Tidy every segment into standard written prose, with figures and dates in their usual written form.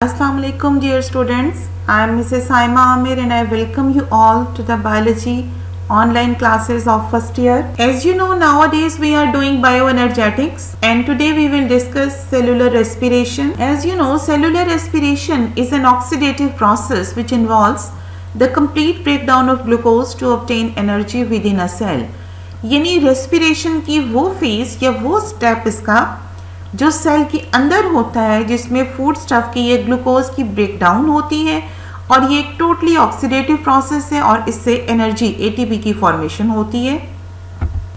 Assalamu alaikum dear students. I am Mrs. Saima Amir and I welcome you all to the biology online classes of first year. As you know, nowadays we are doing bioenergetics and today we will discuss cellular respiration. As you know, cellular respiration is an oxidative process which involves the complete breakdown of glucose to obtain energy within a cell. यानी respiration की वो phase या वो step इसका जो cell के अंदर होता है जिसमें फूड स्टफ की ये ग्लूकोज की ब्रेकडाउन होती है और ये एक टोटली ऑक्सीडेटिव प्रोसेस है और इससे एनर्जी एटीपी की फॉर्मेशन होती है.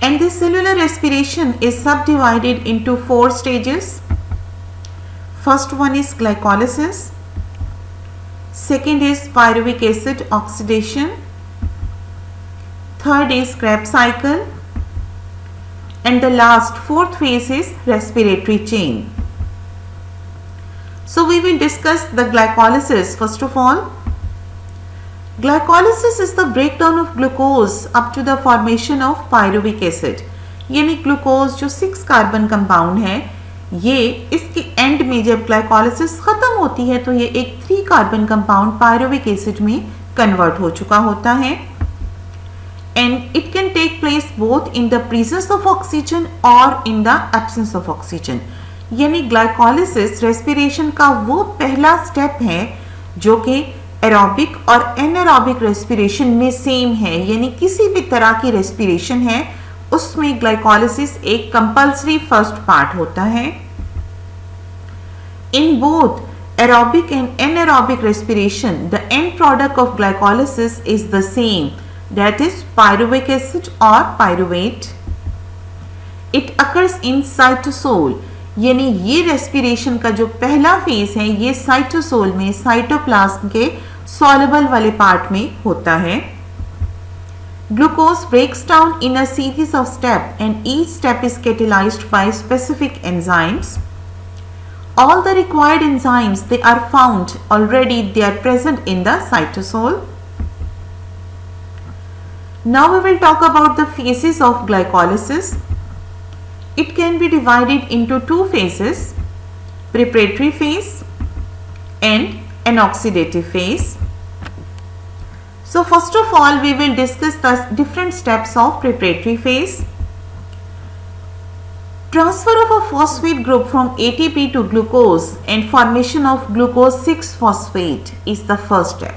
And this cellular respiration is subdivided into 4 stages. First one is glycolysis, second is pyruvic acid oxidation, third is Krebs cycle, and the last fourth phase is respiratory chain. So we will discuss the glycolysis first of all. Glycolysis is the breakdown of glucose up to the formation of pyruvic acid. यानी glucose जो 6 carbon compound है ये इसके and में जब glycolysis खत्म होती है तो ये एक 3 कार्बन कंपाउंड पायरुविक एसिड में कन्वर्ट हो चुका होता है. And it can take place both in the presence of oxygen or in the absence of oxygen. यानी ग्लाइकोलिसिस रेस्पिरेशन का वो पहला स्टेप है जो कि एरोबिक और एनारोबिक रेस्पिरेशन में सेम है. यानी किसी भी तरह की रेस्पिरेशन है उसमें ग्लाइकोलिसिस एक कंपल्सरी फर्स्ट पार्ट होता है. In both aerobic and anaerobic respiration, the end product of glycolysis is the same. That is pyruvic acid or pyruvate. It occurs in cytosol. यानी ये रेस्पिरेशन का जो पहला फेज है ये साइटोसोल में साइटोप्लाज्म के सॉल्युबल वाले पार्ट में होता है. Glucose breaks down in a series of steps and each step is catalyzed by specific enzymes. All the required enzymes they are found already, they are present in the cytosol. Now we will talk about the phases of glycolysis. It can be divided into 2 phases, preparatory phase and an oxidative phase. So first of all we will discuss the different steps of preparatory phase. Transfer of a phosphate group from ATP to glucose and formation of glucose 6-phosphate is the first step.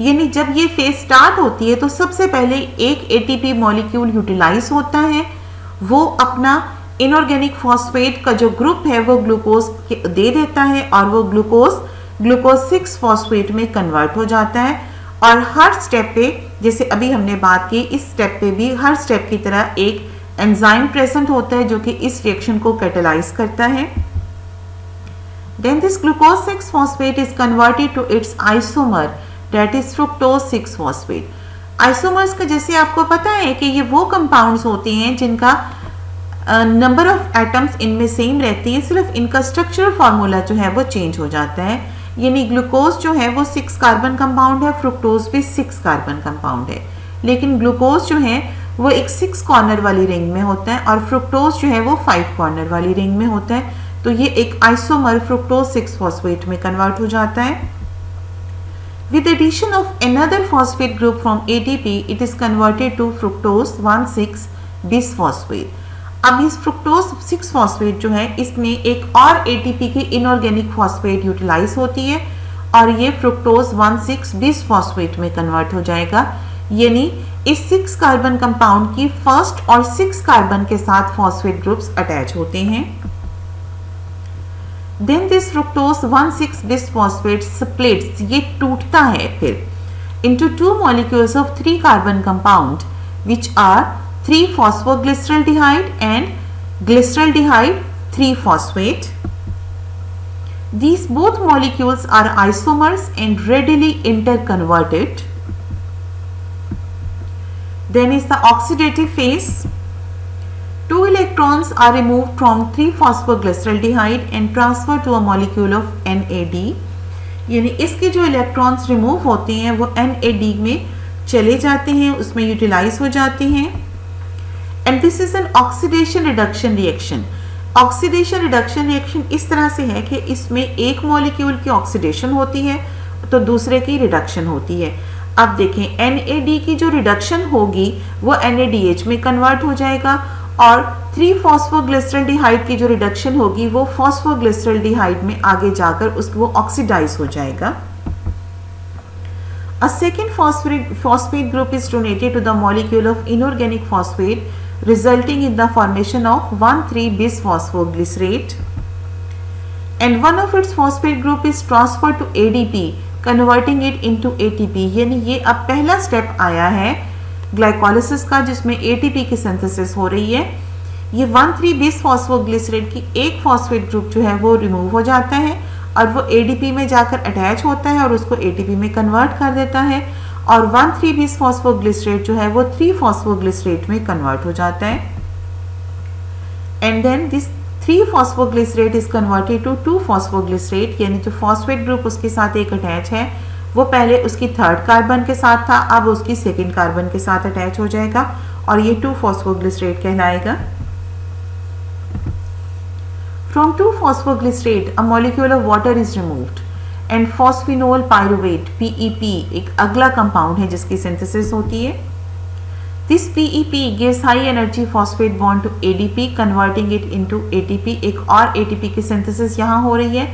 यानी जब ये phase start होती है तो सबसे पहले एक ATP molecule utilise होता है, वो अपना इनऑर्गेनिक फॉस्फेट का जो ग्रुप है वो ग्लूकोज दे देता है और वो ग्लूकोज 6-फॉस्फेट में कन्वर्ट हो जाता है. और हर स्टेप पे जैसे अभी हमने बात की इस स्टेप पे भी हर स्टेप की तरह एक एंजाइम प्रेजेंट होता है जो कि इस रिएक्शन को कैटेलाइज करता है. Then this glucose six phosphate is converted to its isomer that is fructose 6-phosphate. Isomers का जैसे आपको पता है कि ये वो कंपाउंड्स होते हैं जिनका नंबर ऑफ एटम्स इनमें सेम रहती है, सिर्फ इनका स्ट्रक्चरल फार्मूला जो है वो चेंज हो जाता है. यानी ग्लूकोज जो है वो 6 कार्बन कंपाउंड है, फ्रुक्टोज भी 6 कार्बन कंपाउंड है, लेकिन ग्लूकोज जो है वो एक 6 कॉर्नर वाली रिंग में होता है और फ्रुक्टोज जो है वो 5 कॉर्नर वाली रिंग में होता है. तो ये एक आइसोमर फ्रुक्टोज 6-phosphate में कन्वर्ट हो जाता है. With addition of another phosphate group from ATP, it is converted to fructose 1,6-bisphosphate. अब इस fructose 6-phosphate जो है इसमें एक और ATP की inorganic phosphate यूटिलाइज होती है और ये fructose 1,6-bisphosphate में कन्वर्ट हो जाएगा. यानी इस 6 कार्बन कंपाउंड की फर्स्ट और 6 कार्बन के साथ phosphate ग्रुप्स अटैच होते हैं. Then this fructose 1,6-bisphosphate splits, ये टूटता है फिर into 2 molecules of 3 carbon compound which are 3-phosphoglyceraldehyde and glyceraldehyde 3-phosphate. These both molecules are isomers and readily interconverted. Then is the oxidative phase. 2 electrons are removed from 3-phosphoglyceraldehyde and transferred to a molecule of NAD. यानी इसके जो electrons remove होते हैं वो NAD में चले जाते हैं, उसमें यूटिलाइज हो जाते हैं. And this is an oxidation reduction reaction. Oxidation reduction reaction इस तरह से है कि इसमें एक मॉलिक्यूल की ऑक्सीडेशन होती है तो दूसरे की रिडक्शन होती है। अब देखें NAD की जो रिडक्शन होगी वो NADH में कन्वर्ट हो जाएगा और 3-फॉस्फोग्लिसरल्डिहाइड की जो रिडक्शन होगी वो फॉस्फोग्लिसरल्डिहाइड में आगे जाकर उसको वो ऑक्सीडाइज हो जाएगा। A second phosphate group is donated to the molecule of inorganic phosphate, resulting in the formation of 1,3-bisphosphoglycerate, and one of its phosphate group is transferred to ADP, converting it into ATP। यानी ये अब पहला step आया है glycolysis का जिसमें ATP की synthesis हो रही है। ये 1,3-bisphosphoglycerate की एक फॉस्फेट ग्रुप जो है वो रिमूव हो जाता है और वो ADP में जाकर अटैच होता है और उसको ATP में कन्वर्ट कर देता है और 1,3-bisphosphoglycerate जो है वो 3-phosphoglycerate में कन्वर्ट हो जाता है। And then this 3-phosphoglycerate is converted to 2-phosphoglycerate, यानी जो फॉस्फेट ग्रुप उसके साथ एक अटैच है वो पहले उसकी थर्ड कार्बन के साथ था, अब उसकी सेकेंड कार्बन के साथ अटैच हो जाएगा और ये 2-phosphoglycerate कहलाएगा। From 2-phosphoglycerate, a molecule of water is removed and phosphenol pyruvate (PEP) एक अगला कंपाउंड है जिसकी सिंथेसिस होती है। This PEP gives high energy phosphate bond to ADP, converting it into ATP। एक और ATP की सिंथेसिस यहाँ हो रही है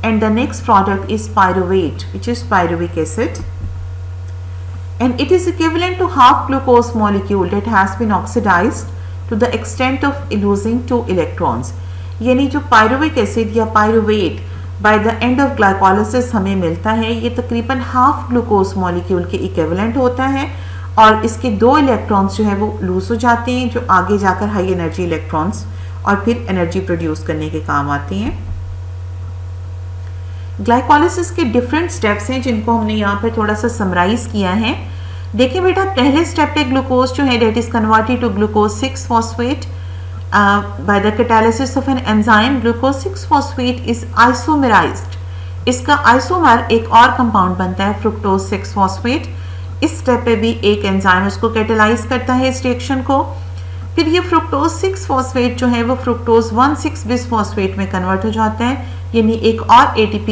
and the next product is pyruvate, which is pyruvic acid, and it is equivalent to half glucose molecule that has been oxidized to the extent of losing 2 electrons। यानी जो pyruvic acid या pyruvate by the end of glycolysis हमें मिलता है ये तकरीबन half glucose molecule के equivalent होता है और इसके 2 इलेक्ट्रॉन्स जो है वो लूज हो जाते हैं जो आगे जाकर हाई एनर्जी इलेक्ट्रॉन्स और फिर एनर्जी प्रोड्यूस करने के काम आते हैं। ग्लाइकोलिसिस के डिफरेंट स्टेप्स हैं जिनको हमने यहाँ पर थोड़ा सा समराइज किया है। देखिए बेटा, पहले स्टेप पे ग्लूकोज जो है that is converted to glucose 6-phosphate by the catalysis of an enzyme। glucose 6-phosphate is isomerized। इसका आइसोमर एक और कंपाउंड बनता है fructose 6-phosphate। इस स्टेप पे भी एक एंजाइम उसको कैटेलाइज करता है इस रिएक्शन को। फिर ये fructose 6-phosphate जो है वो fructose 1,6-bisphosphate में कन्वर्ट हो जाता है, यानी एक और ATP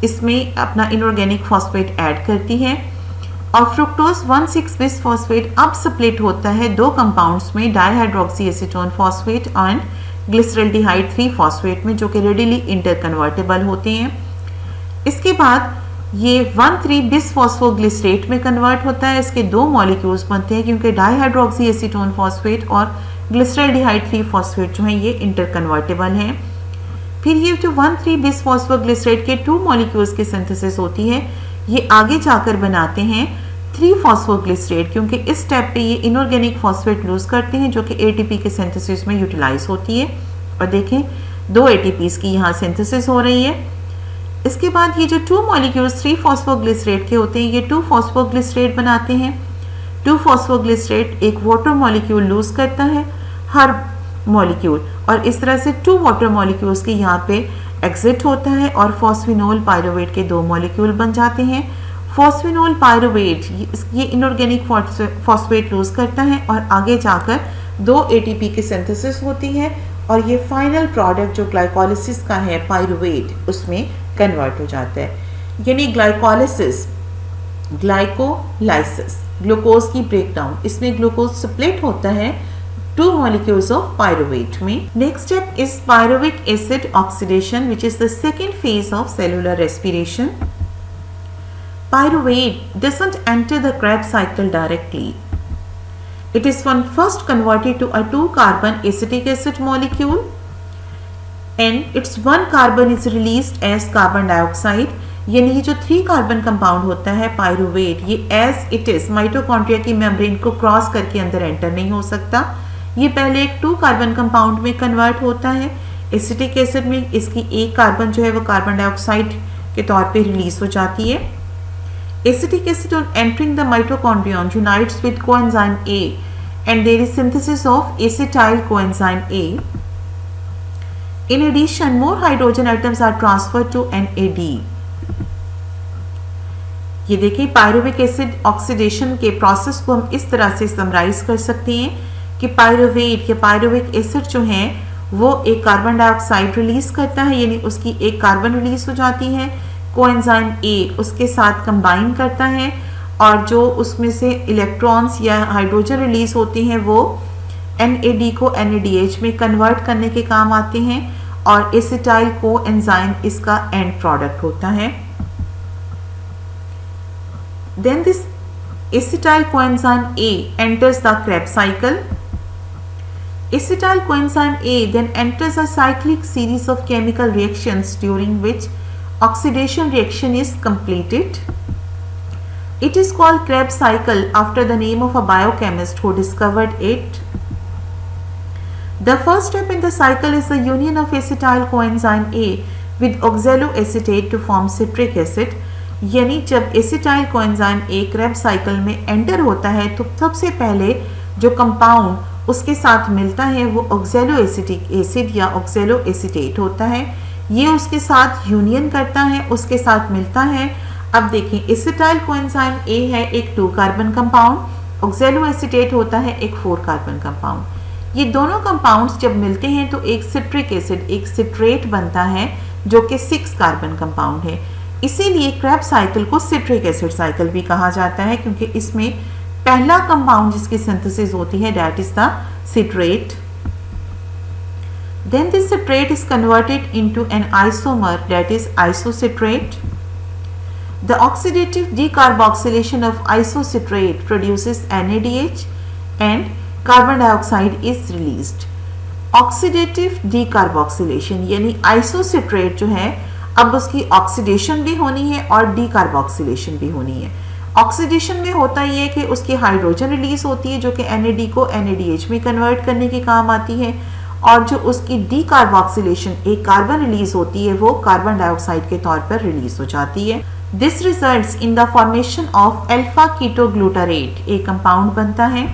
इसमें अपना इनऑर्गेनिक फॉस्फेट ऐड करती है और फ्रुक्टोज 1,6-bisphosphate अब स्प्लिट होता है 2 कंपाउंड्स में, dihydroxy acetone phosphate and glyceraldehyde 3-phosphate में, जो कि रेडिली इंटरकन्वर्टेबल होते हैं। इसके बाद ये 1,3-bisphosphoglycerate में कन्वर्ट होता है। इसके 2 मॉलिक्यूल्स बनते हैं क्योंकि डाइहाइड्रोक्सी एसीटोन फॉस्फेट और ग्लिसरल्डिहाइड 3-phosphate जो है ये इंटरकन्वर्टेबल हैं। फिर ये जो 1,3-bisphosphoglycerate के 2 मॉलिक्यूल्स की सिंथेसिस होती है ये आगे जाकर बनाते हैं 3-phosphoglycerate, क्योंकि इस स्टेप पे ये इनऑर्गेनिक फॉस्फेट लूज करते हैं जो कि ATP के सिंथेसिस में यूटिलाइज होती है। और देखें 2 ATPs की यहाँ सिंथेसिस हो रही है। इसके बाद ये जो 2 मॉलिक्यूल्स 3-phosphoglycerate के होते हैं ये 2-phosphoglycerate बनाते हैं। 2-phosphoglycerate एक वाटर मॉलिक्यूल लूज करता है हर मॉलिक्यूल और इस तरह से 2 वाटर मॉलिक्यूल्स के यहाँ पे एग्जिट होता है और फॉस्फेनोल पायरुवेट के 2 मॉलिक्यूल बन जाते हैं। फॉस्फेनोल पायरुवेट ये इनऑर्गेनिक फॉस्फेट लूज करता है और आगे जाकर 2 ATP की सिंथेसिस होती है और ये फाइनल प्रोडक्ट जो ग्लाइकोलिसिस का है पायरुवेट उसमें कन्वर्ट हो जाता है। यानी ग्लाइकोलिसिस, ग्लाइकोलाइसिस, ग्लूकोज की ब्रेकडाउन, इसमें ग्लूकोज स्प्लिट होता है 2 molecules of pyruvate में। Next step is pyruvic acid oxidation, which is the second phase of cellular respiration. Pyruvate doesn't enter the Krebs cycle directly. It is first converted to a 2-carbon acetic acid molecule, and its 1 carbon is released as carbon dioxide। यानी ये जो 3 carbon compound होता है pyruvate ये as it is mitochondria की membrane को cross करके अंदर एंटर नहीं हो सकता। ये पहले एक 2 कार्बन कंपाउंड में कन्वर्ट होता है एसिटिक एसिड में। इसकी एक कार्बन जो है वो कार्बन डाइऑक्साइड के तौर पे रिलीज हो जाती है। Acetic acid on entering the mitochondrion unites with coenzyme A and there is synthesis of acetyl coenzyme A. In addition, more hydrogen atoms are transferred to NAD। ये देखिए पायरुविक एसिड ऑक्सीडेशन के process को हम इस तरह से summarise कर सकते हैं कि पायरुवेट या पायरुविक एसिड जो हैं वो एक कार्बन डाइऑक्साइड रिलीज करता है, यानी उसकी एक कार्बन रिलीज हो जाती है। कोएंजाइम ए उसके साथ कंबाइन करता है और जो उसमें से इलेक्ट्रॉन्स या हाइड्रोजन रिलीज होते हैं वो NAD को NADH में कन्वर्ट करने के काम आते हैं और एसिटाइल कोएंजाइम इसका एंड प्रोडक्ट होता है। Then this acetyl coenzyme A enters the Krebs cycle. Acetyl coenzyme A then enters a cyclic series of chemical reactions during which oxidation reaction is completed. It is called Krebs cycle after the name of a biochemist who discovered it. The first step in the cycle is the union of acetyl coenzyme A with oxaloacetate to form citric acid. यानी जब acetyl coenzyme A Krebs cycle में enter होता है तो सबसे पहले जो compound उसके साथ मिलता है वो ऑक्सैलोएसिटिक एसिड या ऑक्सैलोएसिटेट होता है। ये उसके साथ यूनियन करता है, उसके साथ मिलता है। अब देखें, एसिटाइल कोएंजाइम ए है एक 2 कार्बन कंपाउंड, ऑक्सैलोएसिटेट होता है एक 4 कार्बन कंपाउंड। ये दोनों कंपाउंड्स जब मिलते हैं तो एक सिट्रिक एसिड, एक सिट्रेट बनता है जो कि 6 कार्बन कंपाउंड है। इसीलिए क्रेब्स साइकिल को सिट्रिक एसिड साइकिल भी कहा जाता है, क्योंकि इसमें पहला कंपाउंड जिसकी सिंथेसिस होती है that is the citrate. Then this citrate is converted into an isomer that is isocitrate. The oxidative decarboxylation of isocitrate produces NADH and carbon dioxide is released. Oxidative decarboxylation यानी isocitrate जो है अब उसकी oxidation भी होनी है और decarboxylation भी होनी है। ऑक्सीडेशन में होता ये है कि उसकी हाइड्रोजन रिलीज होती है जो कि NAD को NADH में कन्वर्ट करने के काम आती है, और जो उसकी डीकार्बोक्सिलेशन एक कार्बन रिलीज होती है वो कार्बन डाइऑक्साइड के तौर पर रिलीज हो जाती है। This results in the formation of alpha ketoglutarate, एक कंपाउंड बनता है।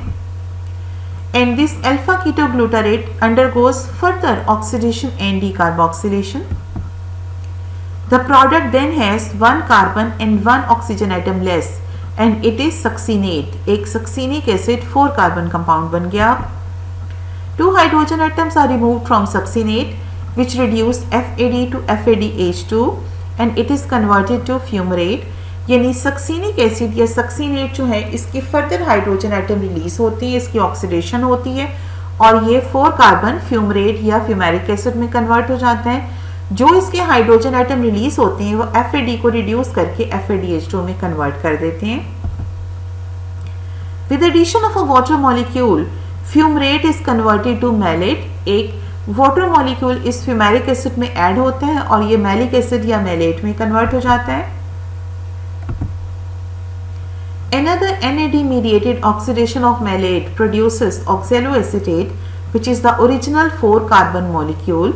And this alpha ketoglutarate undergoes further oxidation and decarboxylation. The product then has 1 carbon and 1 oxygen atom less and it is succinate, एक succinic acid 4 carbon compound बन गया। 2 hydrogen atoms are removed from succinate which reduce FAD to FADH2 and it is converted to fumarate, यानी succinic acid या succinate जो है इसकी further hydrogen atom release होती है, इसकी ऑक्सीडेशन होती है और ये 4 कार्बन फ्यूमरेट या फ्यूमेरिक एसिड में कन्वर्ट हो जाता है। जो इसके हाइड्रोजन एटम रिलीज होते हैं वो FAD को रिड्यूस करके FADH2 में कन्वर्ट कर देते हैं। With addition of a water molecule fumarate is converted to malate, एक वाटर मॉलिक्यूल इस फ्यूमेरिक एसिड में ऐड होता है और ये मैलिक एसिड या मैलेट में कन्वर्ट हो जाता है। Another NAD mediated oxidation of malate produces oxaloacetate which is the original 4 carbon molecule.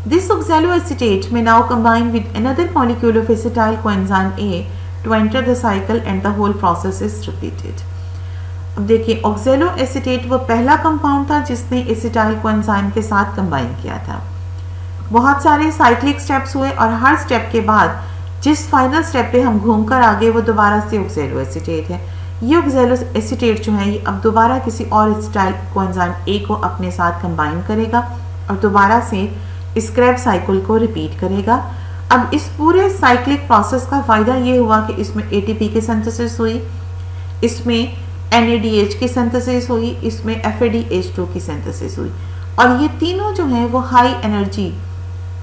This oxaloacetate may now combine with another molecule of acetyl coenzyme A to enter the cycle and the whole process is repeated. अब देखिए, oxaloacetate वो पहला compound था जिसने acetyl coenzyme के साथ combine किया था। बहुत सारे साइक्लिक स्टेप्स हुए और हर स्टेप के बाद जिस फाइनल स्टेप पे हम घूमकर आ गए वो दोबारा से oxaloacetate है। ये oxaloacetate जो है ये अब दोबारा किसी और एसिटाइल कोएंजाइम A को अपने साथ कंबाइन करेगा और दोबारा से इस क्रेब्स साइकिल को रिपीट करेगा। अब इस पूरे साइक्लिक प्रोसेस का फायदा ये हुआ कि इसमें ATP की सिंथेसिस हुई, इसमें NADH की सिंथेसिस हुई, इसमें FADH2 की सिंथेसिस हुई और ये तीनों जो हैं वो हाई एनर्जी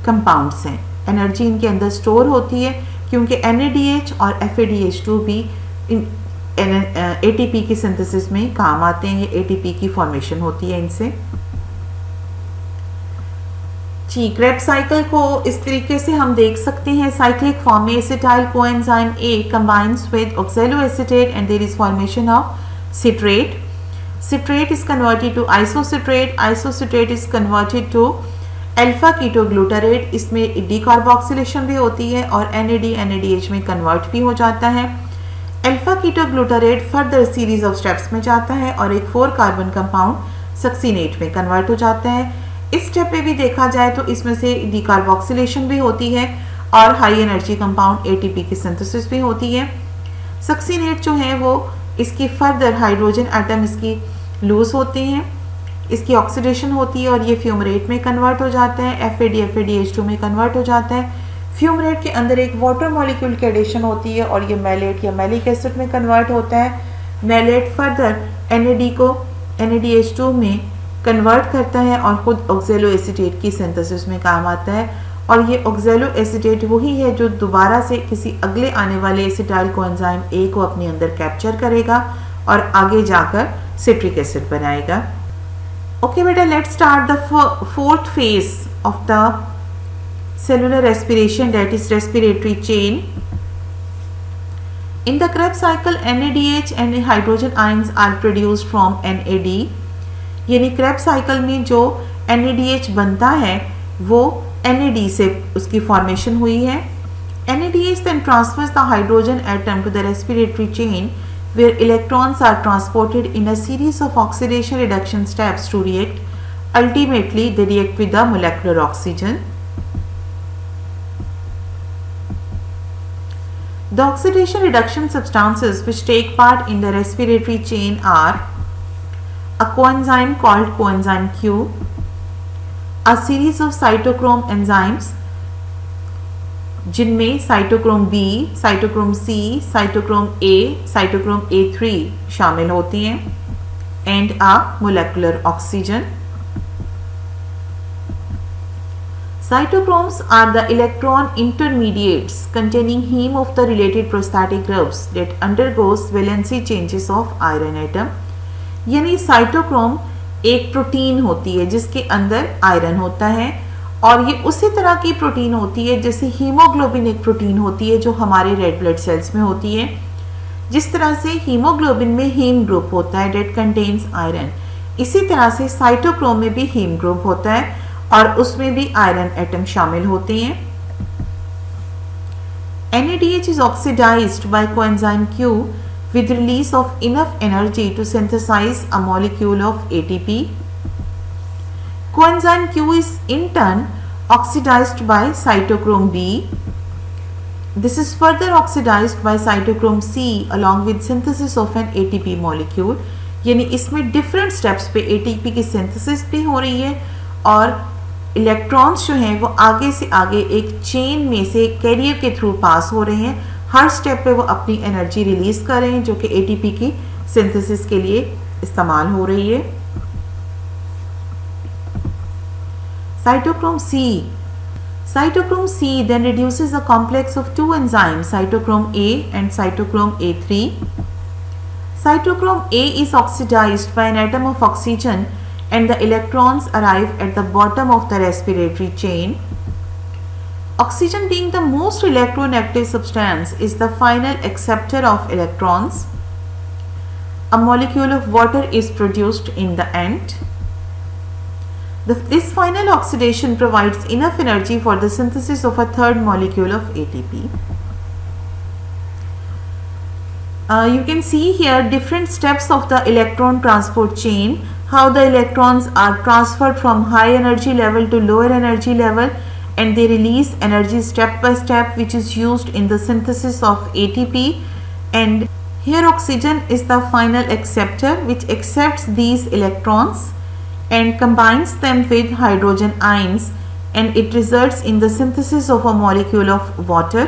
कंपाउंड्स हैं। एनर्जी इनके अंदर स्टोर होती है क्योंकि NADH और FADH2 भी ATP की सिंथेसिस में काम आते हैं। ये ATP की फॉर्मेशन होती है इनसे। जी, क्रेब्स साइकिल को इस तरीके से हम देख सकते हैं। साइक्लिक फॉर्म में acetyl coenzyme A combines with oxaloacetate and there is formation of citrate. Citrate is converted to isocitrate. Isocitrate is converted to alpha ketoglutarate. इसमें डीकार्बोक्सिलेशन भी होती है और NAD NADH में कन्वर्ट भी हो जाता है। Alpha ketoglutarate further series of steps में जाता है और एक 4 कार्बन कंपाउंड सक्सीनेट में कन्वर्ट हो जाता है। इस स्टेप पे भी देखा जाए तो इसमें से डीकार्बोक्सिलेशन भी होती है और हाई एनर्जी कंपाउंड ATP की सिंथेसिस भी होती है। सक्सीनेट जो है वो इसकी फर्दर हाइड्रोजन एटम इसकी लूज होते हैं इसकी ऑक्सीडेशन होती है और ये फ्यूमरेट में कन्वर्ट हो जाता है, FAD में कन्वर्ट हो जाता है। फ्यूमरेट के अंदर एक वाटर मॉलिक्यूल की एडिशन होती है और ये मैलेट या मैलिक एसिड में कन्वर्ट होता है। मैलेट फर्दर NAD को NADH2 में कन्वर्ट करता है और खुद ऑक्जेलो एसीटेट की सिंथेसिस में काम आता है। और ये ऑक्जेलो एसीटेट वही है जो दोबारा से किसी अगले आने वाले एसिटाइल कोएंजाइम A को अपने अंदर कैप्चर करेगा और आगे जाकर सिट्रिक एसिड बनाएगा। ओके बेटा, let's start the fourth phase of the cellular respiration, that is respiratory chain. In the Krebs cycle, NADH and hydrogen ions are produced from NAD. यानी Krebs cycle में जो NADH बनता है वो NAD से उसकी formation हुई है। NADH then transfers the hydrogen atom to the respiratory chain where electrons are transported in a series of oxidation reduction steps to react. Ultimately, they react with the molecular oxygen. The oxidation reduction substances which take part in the respiratory chain are a coenzyme called coenzyme Q, a series of cytochrome enzymes जिनमें cytochrome B, cytochrome C, cytochrome A, cytochrome A3 शामिल होती हैं, and a molecular oxygen. Cytochromes are the electron intermediates containing heme of the related prostatic groups that undergoes valency changes of iron atom. यानी cytochrome एक protein होती है जिसके अंदर iron होता है और ये उसी तरह की प्रोटीन होती है जैसे हीमोग्लोबिन एक प्रोटीन होती है जो हमारे रेड ब्लड सेल्स में होती है। जिस तरह से हीमोग्लोबिन में हीम ग्रुप होता है डेट कंटेन्स आयरन, इसी तरह से साइटोक्रोम में भी हीम ग्रुप होता है और उसमें भी आयरन एटम शामिल होते हैं। NADH is oxidized by coenzyme Q with release of enough energy to synthesize a molecule of ATP. Coenzyme Q is in turn oxidized by cytochrome B. This is further oxidized by cytochrome C along with synthesis of an ATP molecule. यानी इसमें different steps पे ATP की synthesis भी हो रही है और electrons जो हैं वो आगे से आगे एक चेन में से कैरियर के थ्रू पास हो रहे हैं। हर स्टेप पे वो अपनी एनर्जी रिलीज कर रहे हैं जो कि ATP की सिंथेसिस के लिए इस्तेमाल हो रही है। Cytochrome C. Cytochrome C then reduces a complex of two enzymes, cytochrome A and cytochrome A3. Cytochrome A is oxidized by an atom of oxygen and the electrons arrive at the bottom of the respiratory chain. Oxygen, being the most electronegative substance, is the final acceptor of electrons. A molecule of water is produced in the end. This final oxidation provides enough energy for the synthesis of a third molecule of ATP. You can see here different steps of the electron transport chain, how the electrons are transferred from high energy level to lower energy level and they release energy step by step which is used in the synthesis of ATP. And here oxygen is the final acceptor which accepts these electrons and combines them with hydrogen ions and it results in the synthesis of a molecule of water.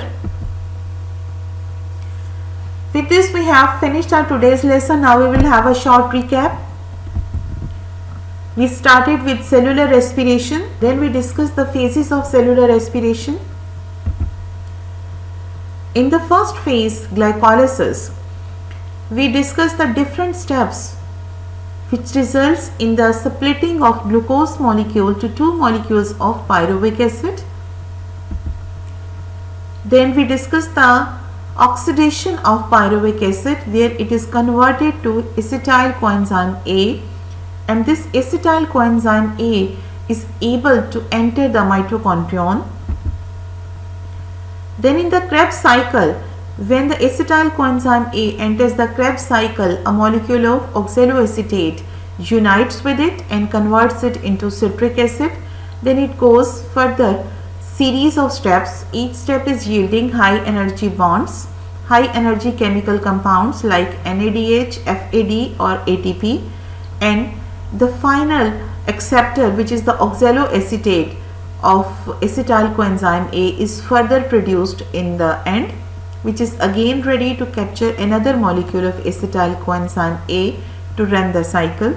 With this we have finished our today's lesson. Now we will have a short recap. We started with cellular respiration, then we discussed the phases of cellular respiration. In the first phase, glycolysis, we discussed the different steps which results in the splitting of glucose molecule to two molecules of pyruvic acid. Then we discussed the oxidation of pyruvic acid where it is converted to acetyl coenzyme A and this acetyl coenzyme A is able to enter the mitochondrion. Then in the Krebs cycle, when the acetyl coenzyme A enters the Krebs cycle, a molecule of oxaloacetate unites with it and converts it into citric acid. Then it goes further series of steps. Each step is yielding high energy bonds, high energy chemical compounds like NADH, FAD or ATP, and the final acceptor, which is the oxaloacetate of acetyl coenzyme A, is further produced in the end, which is again ready to capture another molecule of acetyl coenzyme A to run the cycle.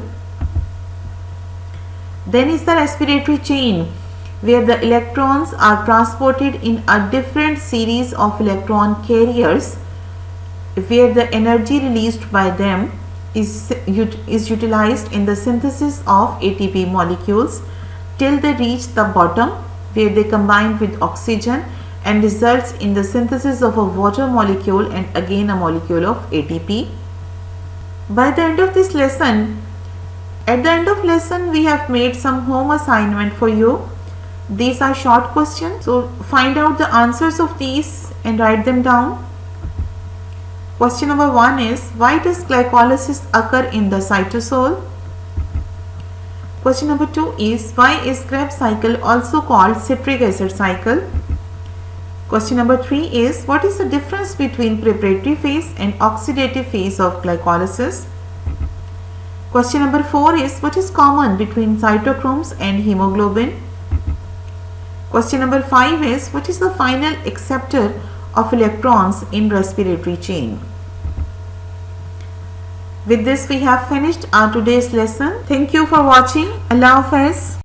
Then is the respiratory chain, where the electrons are transported in a different series of electron carriers, where the energy released by them is utilized in the synthesis of ATP molecules till they reach the bottom, where they combine with oxygen and results in the synthesis of a water molecule and again a molecule of ATP. By the end of this lesson, at the end of lesson, we have made some home assignment for you. These are short questions, so find out the answers of these and write them down. Question number 1 is, why does glycolysis occur in the cytosol? Question number 2 is, why is Krebs cycle also called citric acid cycle? Question number 3 is, what is the difference between preparatory phase and oxidative phase of glycolysis? Question number 4 is, what is common between cytochromes and hemoglobin? Question number 5 is, what is the final acceptor of electrons in respiratory chain? With this, we have finished our today's lesson. Thank you for watching. Allah Hafiz.